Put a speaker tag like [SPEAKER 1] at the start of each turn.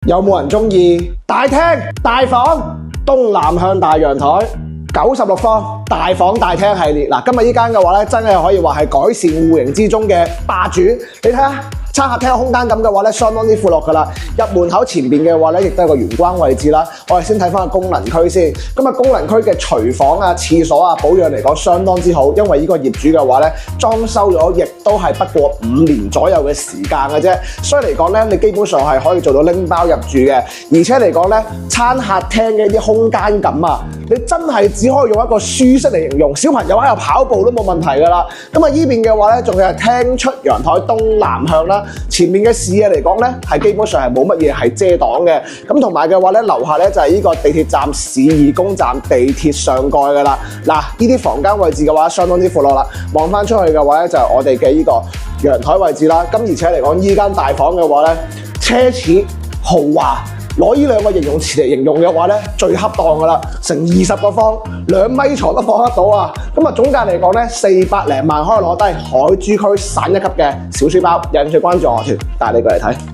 [SPEAKER 1] 有冇人中意？大廳、大房、東南向大陽台，96方大房大廳系列。嗱，今日呢間嘅話咧，真係可以話係改善戶型之中嘅霸主。你睇下。餐客廳嘅空間感嘅話咧，相當之闊落㗎啦。入門口前邊嘅話咧，亦都係個玄關位置啦。我哋先睇翻個功能區先。咁啊，功能區嘅廚房啊、廁所啊，保養嚟講相當之好。因為呢個業主嘅話咧，裝修咗亦都係不過5年左右嘅時間嘅啫。所以嚟講咧，你基本上係可以做到拎包入住嘅。而且嚟講咧，餐客廳嘅一啲空間感啊，你真係只可以用一個舒適嚟形容。小朋友喺度跑步都冇問題㗎啦。咁啊，依邊嘅話咧，仲係廳出陽台東南向啦。前面嘅視野嚟講咧，係基本上係冇乜嘢係遮擋嘅。咁同埋嘅話咧，樓下咧就係呢個地鐵站市義宮站地鐵上蓋㗎啦。嗱，呢啲房間位置嘅話，相當之闊落啦。望翻出去嘅話咧，就係我哋嘅呢個陽台位置啦。咁而且嚟講，依間大房嘅話咧，奢侈豪華。攞呢兩個形容詞嚟形容嘅話咧，最恰當㗎啦，成20個方，2米床都放得到啊！咁啊，總價嚟講咧，400零萬可以攞低海珠區省一級嘅小書包。有興趣關注我團，帶你過嚟睇。